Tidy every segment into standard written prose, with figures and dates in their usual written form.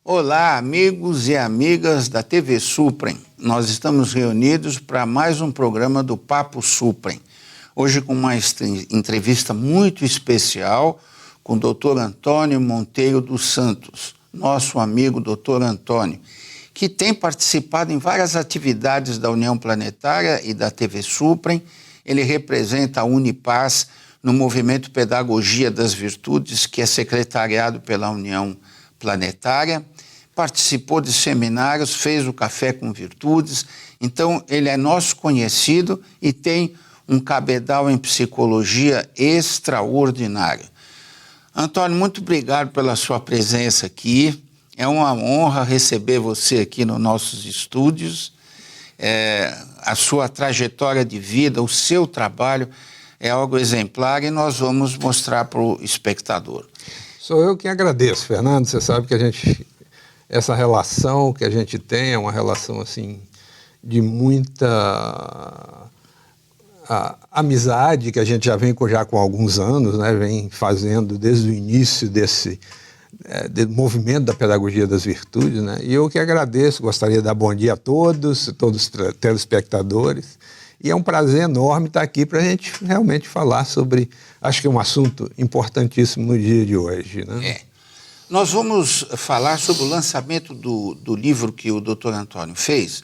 Olá, amigos e amigas da TV Suprem. Nós estamos reunidos para mais um programa do Papo Suprem. Hoje com uma entrevista muito especial com o Dr. Antônio Monteiro dos Santos, nosso amigo Dr. Antônio, que tem participado em várias atividades da União Planetária e da TV Suprem. Ele representa a Unipaz no movimento Pedagogia das Virtudes, que é secretariado pela União Planetária. Participou de seminários, fez o Café com Virtudes. Então, ele é nosso conhecido e tem um cabedal em psicologia extraordinário. Antônio, muito obrigado pela sua presença aqui. É uma honra receber você aqui nos nossos estúdios. A sua trajetória de vida, o seu trabalho é algo exemplar e nós vamos mostrar para o espectador. Sou eu que agradeço, Fernando. Você sabe que essa relação que a gente tem é uma relação assim de muita amizade que a gente já vem com alguns anos, né? Vem fazendo desde o início desse movimento da Pedagogia das Virtudes, né? E eu que agradeço, gostaria de dar bom dia a todos os telespectadores. E é um prazer enorme estar aqui para a gente realmente falar sobre, acho que é um assunto importantíssimo no dia de hoje, né? Nós vamos falar sobre o lançamento do livro que o Dr. Antônio fez,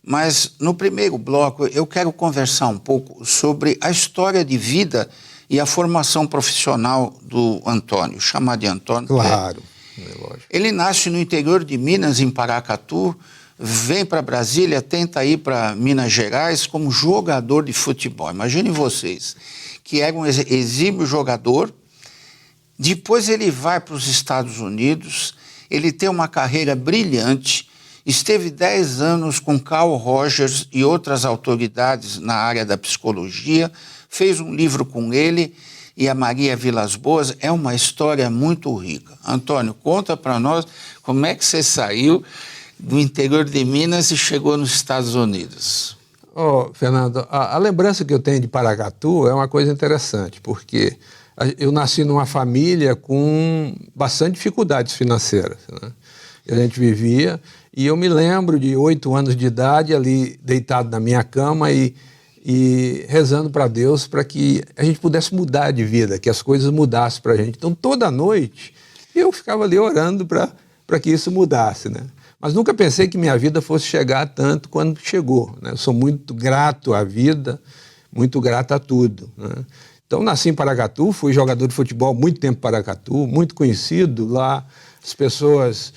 mas no primeiro bloco eu quero conversar um pouco sobre a história de vida e a formação profissional do Antônio, chamado de Antônio. Claro, lógico. Ele nasce no interior de Minas, em Paracatu, vem para Brasília, tenta ir para Minas Gerais como jogador de futebol. Imaginem vocês, que era um exímio jogador. Depois ele vai para os Estados Unidos, ele tem uma carreira brilhante, esteve 10 anos com Carl Rogers e outras autoridades na área da psicologia, fez um livro com ele e a Maria Vilas Boas. É uma história muito rica. Antônio, conta para nós como é que você saiu do interior de Minas e chegou nos Estados Unidos. Fernando, a lembrança que eu tenho de Paracatu é uma coisa interessante, porque eu nasci numa família com bastante dificuldades financeiras, né? A gente vivia, e eu me lembro de 8 anos de idade ali deitado na minha cama e rezando para Deus para que a gente pudesse mudar de vida, que as coisas mudassem para a gente. Então toda noite eu ficava ali orando para que isso mudasse, né? Mas nunca pensei que minha vida fosse chegar tanto quando chegou, né? Eu sou muito grato à vida, muito grato a tudo, né? Então nasci em Paracatu, fui jogador de futebol muito tempo em Paracatu, muito conhecido lá. As pessoas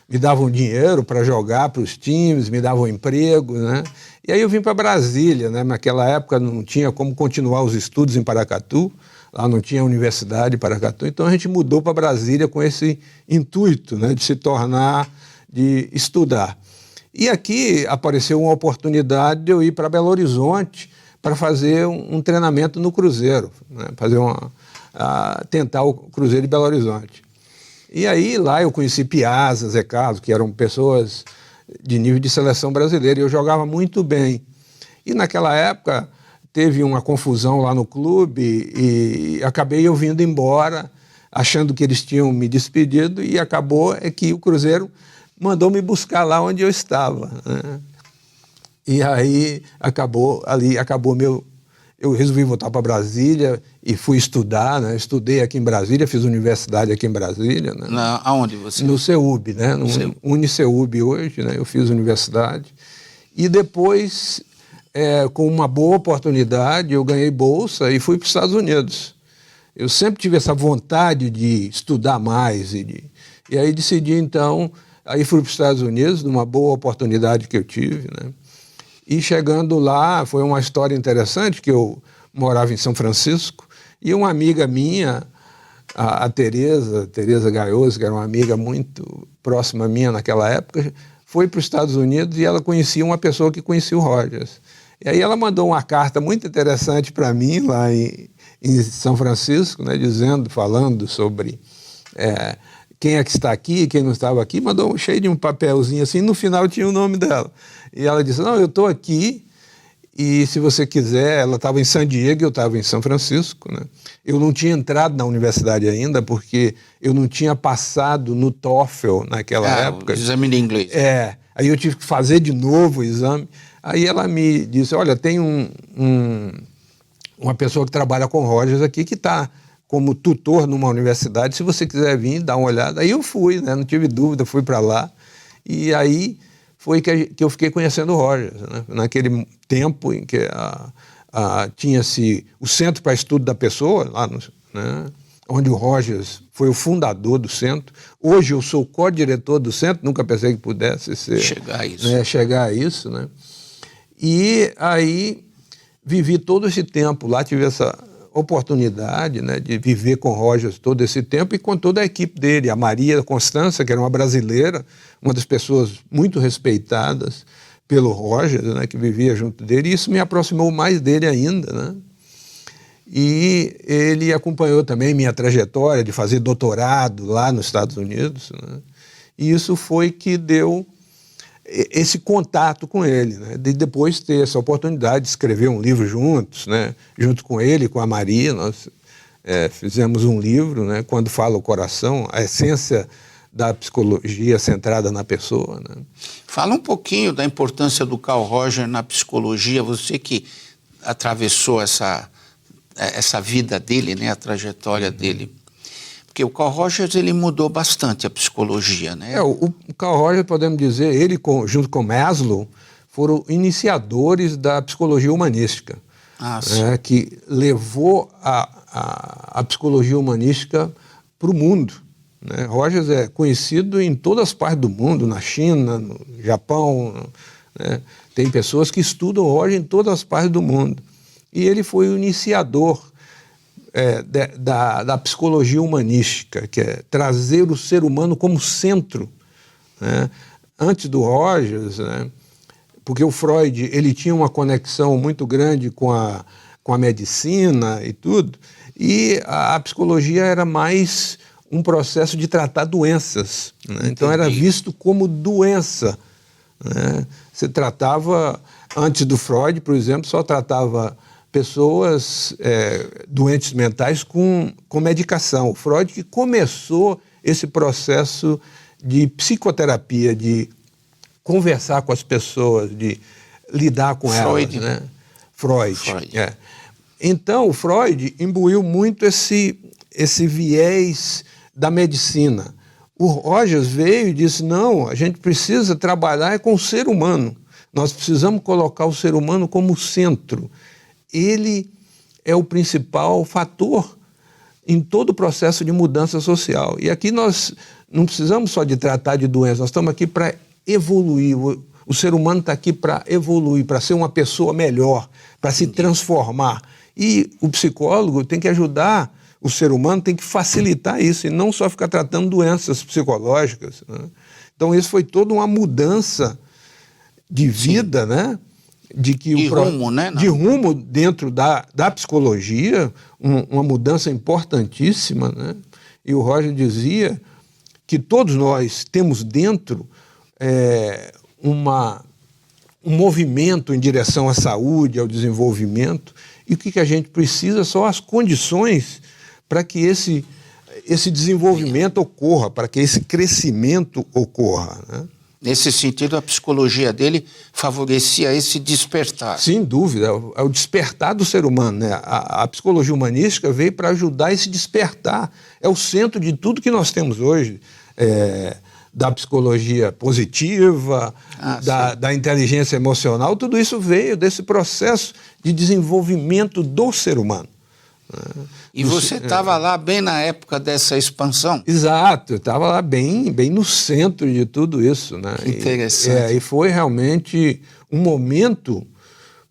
me davam dinheiro para jogar para os times, me davam emprego, né? E aí eu vim para Brasília, né? Naquela época não tinha como continuar os estudos em Paracatu, lá não tinha universidade em Paracatu, então a gente mudou para Brasília com esse intuito, né, de estudar. E aqui apareceu uma oportunidade de eu ir para Belo Horizonte para fazer um treinamento no Cruzeiro, né, tentar o Cruzeiro de Belo Horizonte. E aí lá eu conheci Piazza, Zé Carlos, que eram pessoas de nível de seleção brasileira, e eu jogava muito bem. E naquela época teve uma confusão lá no clube e acabei eu vindo embora, achando que eles tinham me despedido, e acabou que o Cruzeiro mandou me buscar lá onde eu estava, né? E aí eu resolvi voltar para Brasília e fui estudar, né? Estudei aqui em Brasília, fiz universidade aqui em Brasília, né? Aonde você? No CEUB, né? No UniCEUB hoje, né? Eu fiz universidade. E depois, com uma boa oportunidade, eu ganhei bolsa e fui para os Estados Unidos. Eu sempre tive essa vontade de estudar mais. E aí decidi, então, aí fui para os Estados Unidos, numa boa oportunidade que eu tive, né? E chegando lá, foi uma história interessante, que eu morava em São Francisco, e uma amiga minha, a Tereza Gaioso, que era uma amiga muito próxima minha naquela época, foi para os Estados Unidos e ela conhecia uma pessoa que conhecia o Rogers. E aí ela mandou uma carta muito interessante para mim, lá em São Francisco, né, falando sobre quem é que está aqui, quem não estava aqui, mandou cheio de um papelzinho assim, no final tinha o nome dela. E ela disse, não, eu estou aqui E, se você quiser, ela estava em San Diego e eu estava em São Francisco, né? Eu não tinha entrado na universidade ainda, porque eu não tinha passado no TOEFL naquela época. O exame de inglês. Aí eu tive que fazer de novo o exame. Aí ela me disse, olha, tem uma pessoa que trabalha com Rogers aqui que está como tutor numa universidade, se você quiser vir, dar uma olhada. Aí eu fui, né? Não tive dúvida, fui para lá. E aí foi que eu fiquei conhecendo o Rogers, né? Naquele tempo em que tinha-se o Centro para Estudo da Pessoa, lá né? Onde o Rogers foi o fundador do centro. Hoje eu sou co-diretor do centro, nunca pensei que pudesse chegar a isso, né? E aí vivi todo esse tempo lá, tive essa oportunidade, né, de viver com o Rogers todo esse tempo e com toda a equipe dele, a Maria Constança, que era uma brasileira, uma das pessoas muito respeitadas pelo Rogers, né, que vivia junto dele, e isso me aproximou mais dele ainda, né? E ele acompanhou também minha trajetória de fazer doutorado lá nos Estados Unidos, né? E isso foi que deu esse contato com ele, né? De depois ter essa oportunidade de escrever um livro juntos, né? Junto com ele, com a Maria, nós fizemos um livro, né? Quando Fala o Coração, a essência da psicologia centrada na pessoa, né? Fala um pouquinho da importância do Carl Rogers na psicologia, você que atravessou essa vida dele, né? A trajetória dele. Porque o Carl Rogers, ele mudou bastante a psicologia, né? O Carl Rogers, podemos dizer, ele junto com Maslow, foram iniciadores da psicologia humanística, que levou a psicologia humanística para o mundo, né? Rogers é conhecido em todas as partes do mundo, na China, no Japão, né? Tem pessoas que estudam Rogers em todas as partes do mundo. E ele foi o iniciador da psicologia humanística, que é trazer o ser humano como centro, né? Antes do Rogers, né? Porque o Freud ele tinha uma conexão muito grande com a medicina e tudo, e a psicologia era mais um processo de tratar doenças, né? Então era visto como doença, né? Você tratava, antes do Freud, por exemplo, só tratava pessoas doentes mentais com medicação. O Freud que começou esse processo de psicoterapia, de conversar com as pessoas, de lidar com elas, né? Freud. Então, o Freud imbuiu muito esse viés da medicina. O Rogers veio e disse, não, a gente precisa trabalhar com o ser humano. Nós precisamos colocar o ser humano como centro. Ele é o principal fator em todo o processo de mudança social. E aqui nós não precisamos só de tratar de doenças, nós estamos aqui para evoluir. O ser humano está aqui para evoluir, para ser uma pessoa melhor, para se transformar. E o psicólogo tem que ajudar o ser humano, tem que facilitar isso, e não só ficar tratando doenças psicológicas, né? Então isso foi toda uma mudança de vida, né? De rumo dentro da psicologia, uma mudança importantíssima, né? E o Roger dizia que todos nós temos dentro um movimento em direção à saúde, ao desenvolvimento, e o que a gente precisa são as condições para que esse desenvolvimento ocorra, para que esse crescimento ocorra, né? Nesse sentido, a psicologia dele favorecia esse despertar. Sem dúvida, é o despertar do ser humano, né? A psicologia humanística veio para ajudar esse despertar. É o centro de tudo que nós temos hoje, da psicologia positiva, da inteligência emocional, tudo isso veio desse processo de desenvolvimento do ser humano. E você estava lá bem na época dessa expansão? Exato, eu estava lá bem no centro de tudo isso, né? Interessante. E foi realmente um momento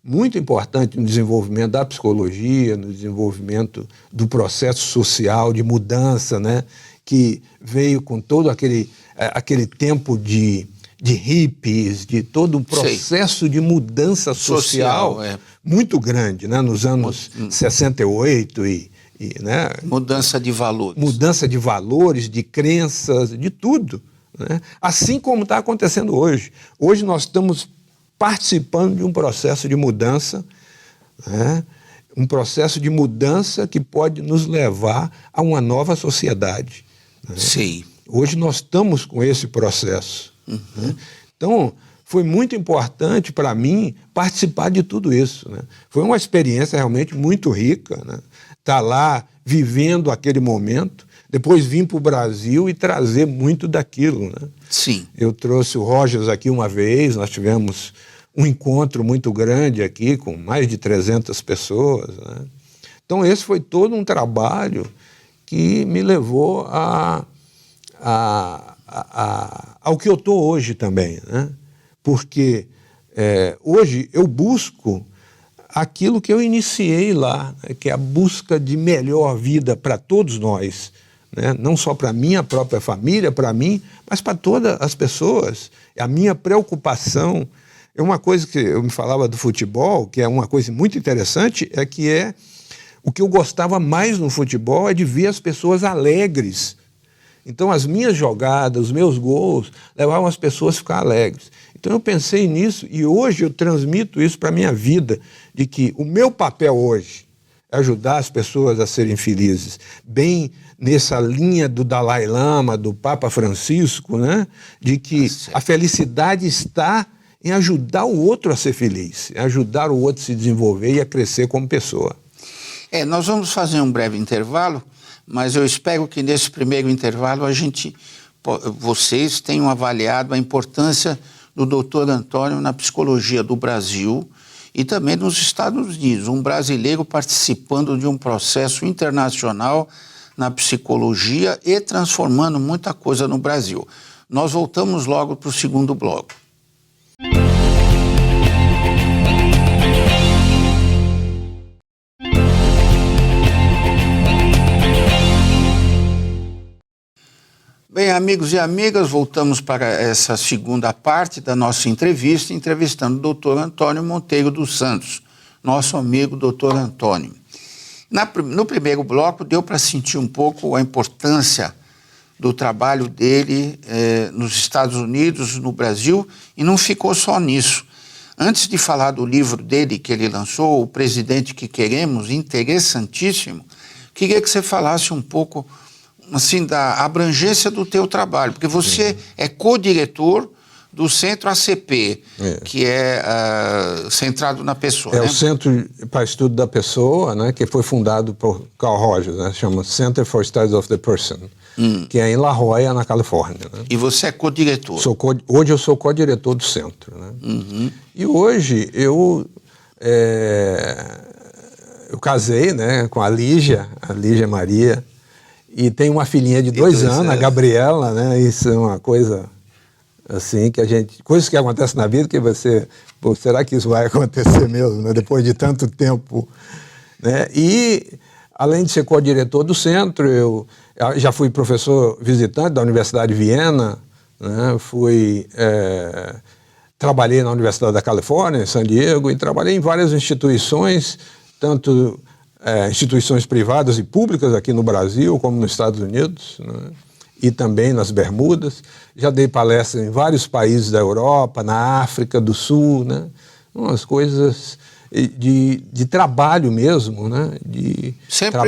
muito importante no desenvolvimento da psicologia, no desenvolvimento do processo social de mudança, né? Que veio com todo aquele tempo de hippies, de todo um processo de mudança social muito grande, né? Nos anos 68 né? Mudança de valores. Mudança de valores, de crenças, de tudo, né? Assim como está acontecendo hoje. Hoje nós estamos participando de um processo de mudança, né? Um processo de mudança que pode nos levar a uma nova sociedade. Né? Sim. Hoje nós estamos com esse processo. Né? Então, foi muito importante para mim participar de tudo isso. Né? Foi uma experiência realmente muito rica, né? Estar lá vivendo aquele momento, depois vim para o Brasil e trazer muito daquilo. Né? Sim. Eu trouxe o Rogers aqui uma vez, nós tivemos um encontro muito grande aqui, com mais de 300 pessoas. Né? Então, esse foi todo um trabalho que me levou ao que eu estou hoje também. Né? Porque hoje eu busco aquilo que eu iniciei lá, né? Que é a busca de melhor vida para todos nós. Né? Não só para a minha própria família, para mim, mas para todas as pessoas. A minha preocupação é uma coisa que eu me falava do futebol, que é uma coisa muito interessante, o que eu gostava mais no futebol é de ver as pessoas alegres. Então, as minhas jogadas, os meus gols, levavam as pessoas a ficar alegres. Então, eu pensei nisso e hoje eu transmito isso para a minha vida, de que o meu papel hoje é ajudar as pessoas a serem felizes. Bem nessa linha do Dalai Lama, do Papa Francisco, né? De que a felicidade está em ajudar o outro a ser feliz, em ajudar o outro a se desenvolver e a crescer como pessoa. Nós vamos fazer um breve intervalo, mas eu espero que nesse primeiro intervalo vocês tenham avaliado a importância do Dr. Antônio na psicologia do Brasil e também nos Estados Unidos, um brasileiro participando de um processo internacional na psicologia e transformando muita coisa no Brasil. Nós voltamos logo para o segundo bloco. Bem, amigos e amigas, voltamos para essa segunda parte da nossa entrevista, entrevistando o Dr. Antônio Monteiro dos Santos, nosso amigo Dr. Antônio. No primeiro bloco, deu para sentir um pouco a importância do trabalho dele nos Estados Unidos, no Brasil, e não ficou só nisso. Antes de falar do livro dele que ele lançou, O Presidente que Queremos, interessantíssimo, queria que você falasse um pouco assim, da abrangência do teu trabalho, porque você é co-diretor do Centro ACP, que é centrado na pessoa. É, né? O Centro para Estudo da Pessoa, né, que foi fundado por Carl Rogers, né, chama Center for Studies of the Person, que é em La Jolla, na Califórnia. Né? E você é co-diretor? Hoje eu sou co-diretor do centro. Né? E hoje eu casei, né, com a Lígia Maria, e tenho uma filhinha de 2 anos, a Gabriela, né? Isso é uma coisa assim que coisas que acontecem na vida que será que isso vai acontecer mesmo, né? Depois de tanto tempo, né? E além de ser co-diretor do centro, eu já fui professor visitante da Universidade de Viena, né? Trabalhei na Universidade da Califórnia, em San Diego, e trabalhei em várias instituições, tanto instituições privadas e públicas aqui no Brasil, como nos Estados Unidos, né? E também nas Bermudas. Já dei palestras em vários países da Europa, na África do Sul, né? Umas coisas de trabalho mesmo, né? Sempre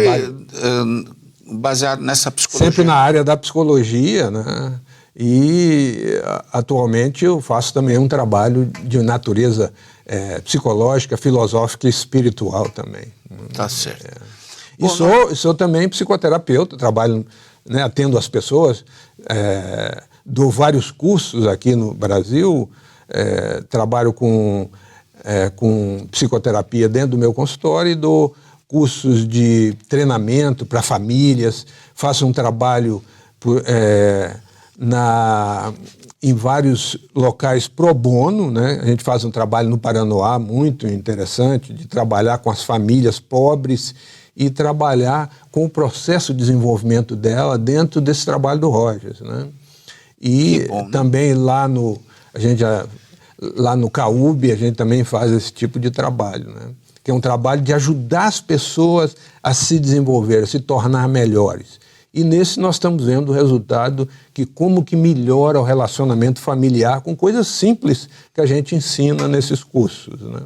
baseado nessa psicologia? Sempre na área da psicologia, né? E atualmente eu faço também um trabalho de natureza psicológica, filosófica e espiritual também. Tá certo. E sou também psicoterapeuta, trabalho, né, atendo as pessoas, dou vários cursos aqui no Brasil, trabalho com psicoterapia dentro do meu consultório e dou cursos de treinamento para famílias, faço um trabalho em vários locais pro bono, né? A gente faz um trabalho no Paranoá muito interessante, de trabalhar com as famílias pobres e trabalhar com o processo de desenvolvimento dela dentro desse trabalho do Rogers, né? E bom, né? Também lá no CAUB a gente também faz esse tipo de trabalho, né? Que é um trabalho de ajudar as pessoas a se desenvolver, a se tornar melhores. E nesse nós estamos vendo o resultado que como que melhora o relacionamento familiar com coisas simples que a gente ensina nesses cursos, né?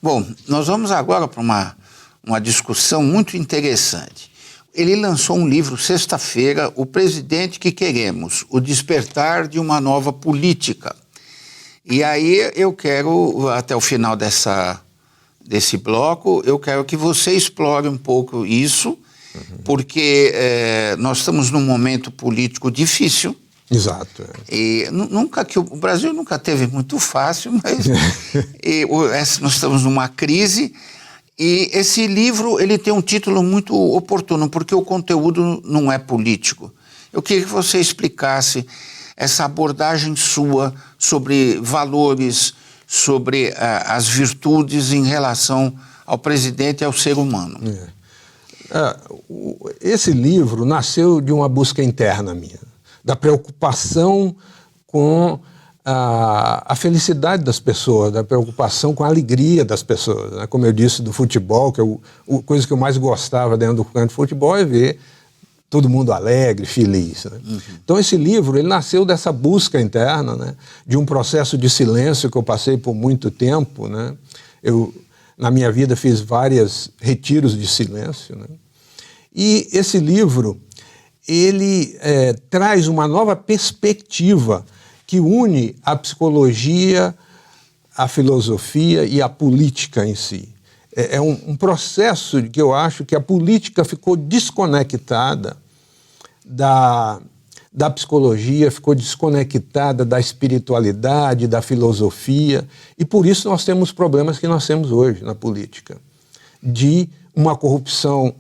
Bom, nós vamos agora para uma discussão muito interessante. Ele lançou um livro sexta-feira, O Presidente que Queremos, O Despertar de uma Nova Política. E aí eu quero, até o final desse bloco, eu quero que você explore um pouco isso, porque nós estamos num momento político difícil. Exato. E o Brasil nunca teve muito fácil, mas nós estamos numa crise. E esse livro ele tem um título muito oportuno, porque o conteúdo não é político. Eu queria que você explicasse essa abordagem sua sobre valores, sobre as virtudes em relação ao presidente e ao ser humano. Esse livro nasceu de uma busca interna minha, da preocupação com a felicidade das pessoas, da preocupação com a alegria das pessoas, né? Como eu disse, do futebol, que a coisa que eu mais gostava dentro do campo de futebol é ver todo mundo alegre, feliz, né? Então esse livro ele nasceu dessa busca interna, né? De um processo de silêncio que eu passei por muito tempo, né? Eu, na minha vida, fiz vários retiros de silêncio, né? E esse livro ele traz uma nova perspectiva que une a psicologia, a filosofia e a política em si. É um processo que eu acho que a política ficou desconectada da psicologia, ficou desconectada da espiritualidade, da filosofia, e por isso nós temos problemas que nós temos hoje na política, de uma corrupção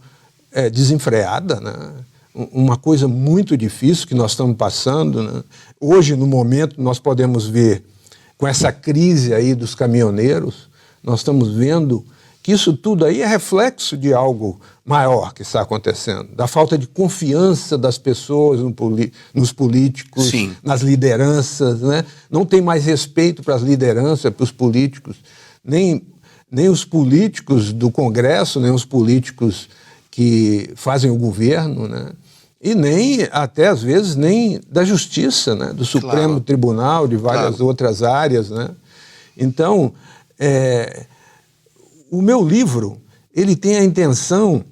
desenfreada, né? Uma coisa muito difícil que nós estamos passando, né? Hoje, no momento, nós podemos ver, com essa crise aí dos caminhoneiros, nós estamos vendo que isso tudo aí é reflexo de algo maior que está acontecendo, da falta de confiança das pessoas nos políticos, Sim. Nas lideranças, né? Não tem mais respeito para as lideranças, para os políticos, nem os políticos do Congresso, nem os políticos que fazem o governo, né? E nem, até às vezes, nem da Justiça, né? Do Supremo Claro. Tribunal, de várias outras áreas, né? Então, o meu livro, ele tem a intenção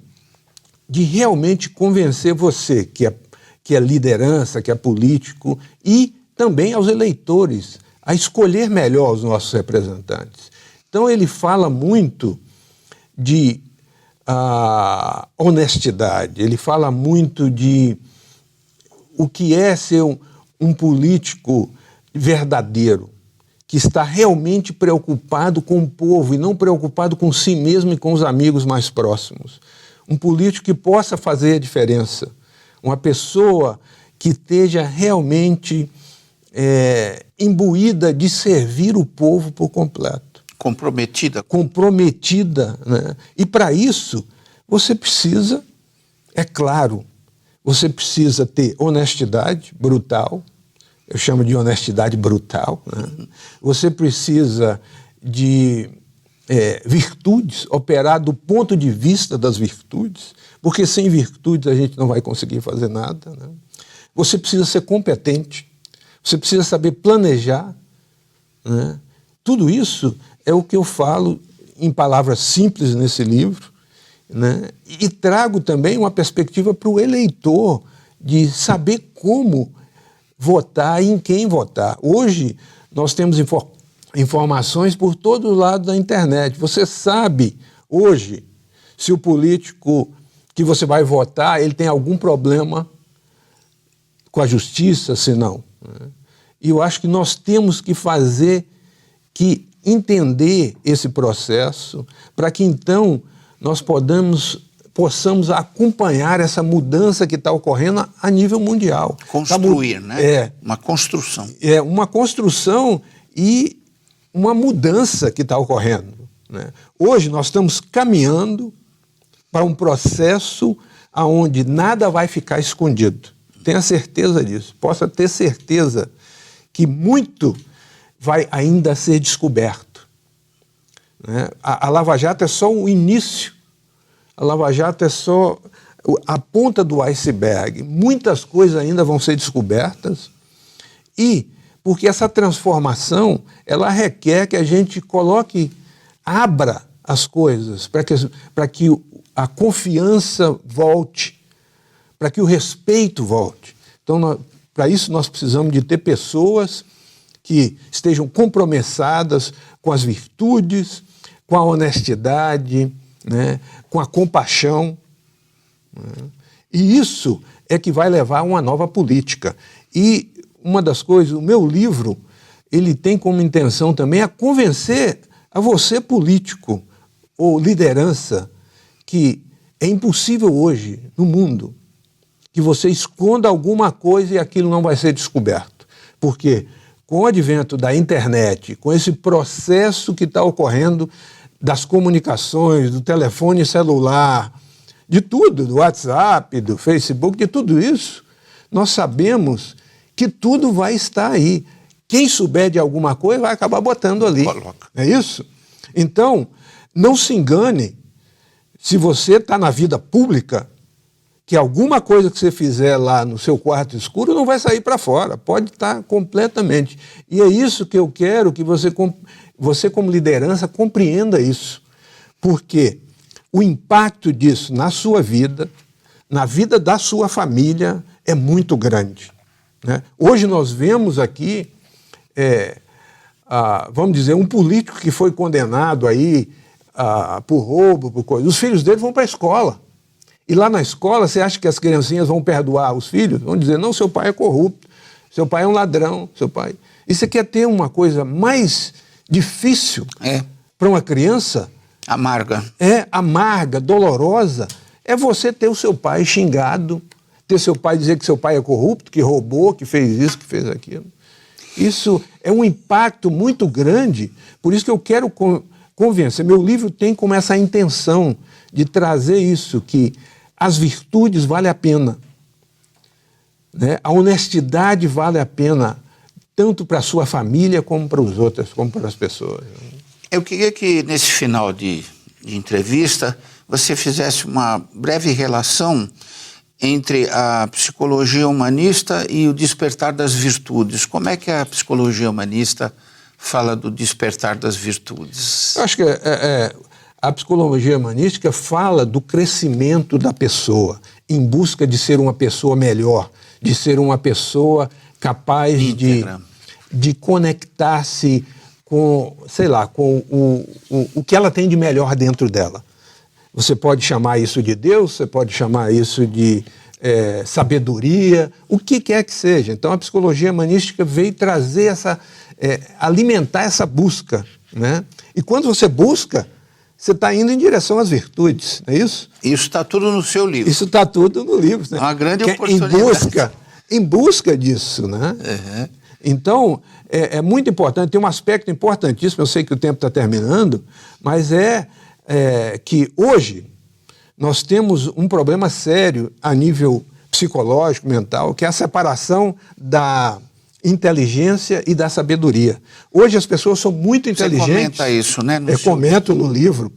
de realmente convencer você, que é liderança, que é político, e também aos eleitores, a escolher melhor os nossos representantes. Então, ele fala muito de honestidade, ele fala muito de o que é ser um político verdadeiro, que está realmente preocupado com o povo e não preocupado com si mesmo e com os amigos mais próximos. Um político que possa fazer a diferença, uma pessoa que esteja realmente imbuída de servir o povo por completo. Comprometida, né? E para isso, você precisa, é claro, você precisa ter honestidade brutal, eu chamo de honestidade brutal, né? Você precisa de virtudes, operar do ponto de vista das virtudes, porque sem virtudes a gente não vai conseguir fazer nada, né? Você precisa ser competente, você precisa saber planejar, né? Tudo isso é o que eu falo em palavras simples nesse livro, né? E trago também uma perspectiva para o eleitor de saber como votar e em quem votar. Hoje nós temos informações por todo lado da internet. Você sabe hoje se o político que você vai votar ele tem algum problema com a justiça, se não, né? E eu acho que nós temos que entender esse processo para que então nós possamos acompanhar essa mudança que está ocorrendo a nível mundial. Construir, né? Uma construção. Uma construção e uma mudança que está ocorrendo, né? Hoje nós estamos caminhando para um processo onde nada vai ficar escondido. Tenha certeza disso. Possa ter certeza que muito vai ainda ser descoberto, né? A Lava Jato é só o início. A Lava Jato é só a ponta do iceberg. Muitas coisas ainda vão ser descobertas e porque essa transformação, ela requer que a gente abra as coisas para que a confiança volte, para que o respeito volte. Então, para isso, nós precisamos de ter pessoas que estejam compromissadas com as virtudes, com a honestidade, né, com a compaixão. Né? E isso é que vai levar a uma nova política. E uma das coisas, o meu livro, ele tem como intenção também a convencer a você, político ou liderança, que é impossível hoje, no mundo, que você esconda alguma coisa e aquilo não vai ser descoberto. Porque com o advento da internet, com esse processo que está ocorrendo das comunicações, do telefone celular, de tudo, do WhatsApp, do Facebook, de tudo isso, nós sabemos que tudo vai estar aí. Quem souber de alguma coisa vai acabar botando ali. Coloca. É isso? Então, não se engane se você está na vida pública, que alguma coisa que você fizer lá no seu quarto escuro não vai sair para fora, pode estar completamente. E é isso que eu quero que você como liderança, compreenda isso. Porque o impacto disso na sua vida, na vida da sua família, é muito grande. Né? Hoje nós vemos aqui, vamos dizer, um político que foi condenado aí por roubo, por coisa. Os filhos dele vão para a escola. E lá na escola, você acha que as criancinhas vão perdoar os filhos? Vão dizer, não, seu pai é corrupto, seu pai é um ladrão, seu pai... E você quer ter uma coisa mais difícil para uma criança? Amarga. Amarga, dolorosa, é você ter o seu pai xingado, ter seu pai dizer que seu pai é corrupto, que roubou, que fez isso, que fez aquilo. Isso é um impacto muito grande, por isso que eu quero convencer. Meu livro tem como essa intenção de trazer isso, que as virtudes valem a pena, né? A honestidade vale a pena, tanto para a sua família como para os outros, como para as pessoas. Eu queria que, nesse final de entrevista, você fizesse uma breve relação entre a psicologia humanista e o despertar das virtudes. Como é que a psicologia humanista fala do despertar das virtudes? Eu acho que a psicologia humanística fala do crescimento da pessoa, em busca de ser uma pessoa melhor, de ser uma pessoa capaz de conectar-se com, sei lá, com o que ela tem de melhor dentro dela. Você pode chamar isso de Deus, você pode chamar isso de sabedoria, o que quer que seja. Então a psicologia humanística veio trazer alimentar essa busca, né? E quando você busca, você está indo em direção às virtudes, não é isso? Isso está tudo no seu livro. Isso está tudo no livro. Né? É uma grande oportunidade. Em busca disso, né? Uhum. Então, é muito importante, tem um aspecto importantíssimo, eu sei que o tempo está terminando, mas que hoje nós temos um problema sério a nível psicológico, mental, que é a separação da inteligência e da sabedoria. Hoje as pessoas são muito inteligentes. Você comenta isso, né? Eu comento no livro.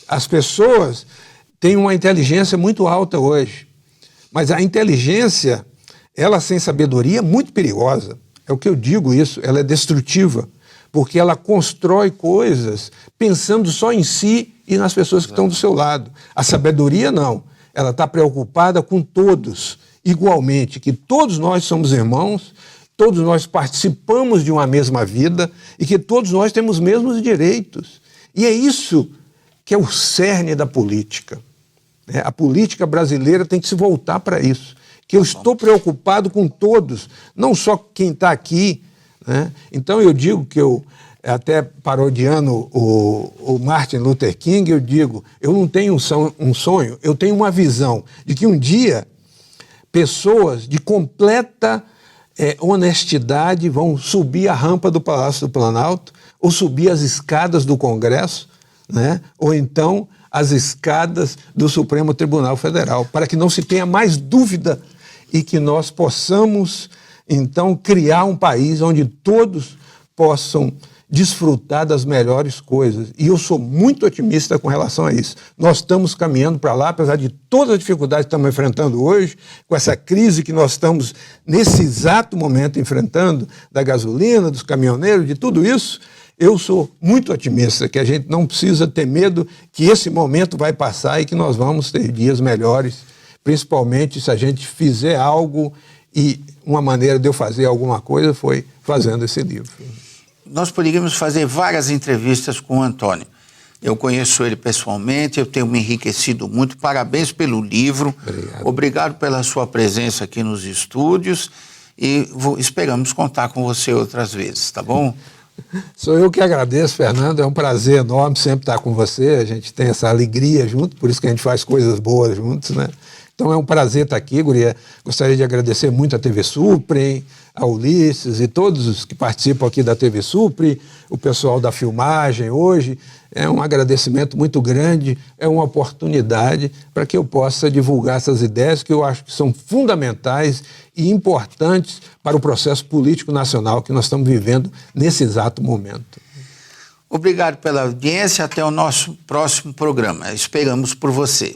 As pessoas têm uma inteligência muito alta hoje, mas a inteligência, ela sem sabedoria, é muito perigosa. É o que eu digo isso, ela é destrutiva, porque ela constrói coisas pensando só em si e nas pessoas que estão do seu lado. A sabedoria não, ela está preocupada com todos, igualmente, que todos nós somos irmãos, todos nós participamos de uma mesma vida e que todos nós temos os mesmos direitos. E é isso que é o cerne da política. A política brasileira tem que se voltar para isso. Que eu estou preocupado com todos, não só quem está aqui. Né? Então eu digo que até parodiando o Martin Luther King, eu digo, eu não tenho um sonho, eu tenho uma visão de que um dia pessoas de completa honestidade vão subir a rampa do Palácio do Planalto, ou subir as escadas do Congresso, né? Ou então as escadas do Supremo Tribunal Federal, para que não se tenha mais dúvida e que nós possamos, então, criar um país onde todos possam desfrutar das melhores coisas. E eu sou muito otimista com relação a isso. Nós estamos caminhando para lá, apesar de todas as dificuldades que estamos enfrentando hoje, com essa crise que nós estamos, nesse exato momento, enfrentando, da gasolina, dos caminhoneiros, de tudo isso. Eu sou muito otimista, que a gente não precisa ter medo que esse momento vai passar e que nós vamos ter dias melhores, principalmente se a gente fizer algo, e uma maneira de eu fazer alguma coisa foi fazendo esse livro. Nós poderíamos fazer várias entrevistas com o Antônio. Eu conheço ele pessoalmente, eu tenho me enriquecido muito. Parabéns pelo livro. Obrigado. Obrigado pela sua presença aqui nos estúdios e esperamos contar com você outras vezes, tá bom? Sou eu que agradeço, Fernando. É um prazer enorme sempre estar com você. A gente tem essa alegria junto, por isso que a gente faz coisas boas juntos, né? Então é um prazer estar aqui, guria. Gostaria de agradecer muito a TV Suprem, a Ulisses e todos os que participam aqui da TV Suprem, o pessoal da filmagem hoje. É um agradecimento muito grande, é uma oportunidade para que eu possa divulgar essas ideias que eu acho que são fundamentais e importantes para o processo político nacional que nós estamos vivendo nesse exato momento. Obrigado pela audiência, até o nosso próximo programa. Esperamos por você.